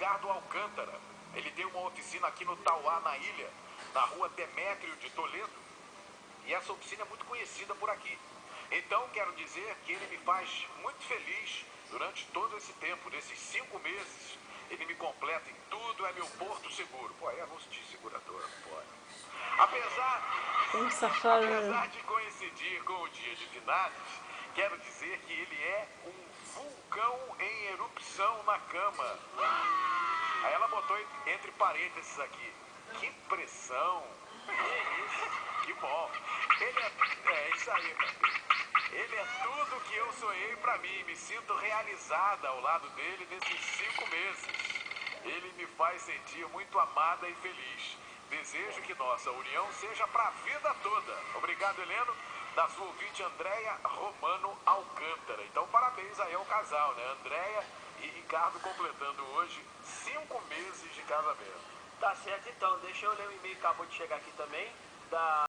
Ricardo Alcântara. Ele tem uma oficina aqui no Tauá, na ilha, na rua Demétrio de Toledo. E essa oficina é muito conhecida por aqui. Então, quero dizer que ele me faz muito feliz durante todo esse tempo, desses 5 meses. Ele me completa em tudo, é meu porto seguro. Pô, é anúncio de seguradora, pô. Apesar de coincidir com o dia de finados, quero dizer que ele é um vulcão em erupção na cama. Aí ela botou entre parênteses aqui. Que pressão. Que bom. Ele é isso aí, meu filho. Ele é tudo que eu sonhei pra mim. Me sinto realizada ao lado dele nesses 5 meses. Ele me faz sentir muito amada e feliz. Desejo que nossa união seja pra vida toda. Obrigado, Heleno. Da sua ouvinte, Andréia Romano Alcântara. Então, parabéns aí ao casal, né? Andréia e Ricardo completando hoje 5 meses de casamento. Tá certo, então. Deixa eu ler o e-mail que acabou de chegar aqui também.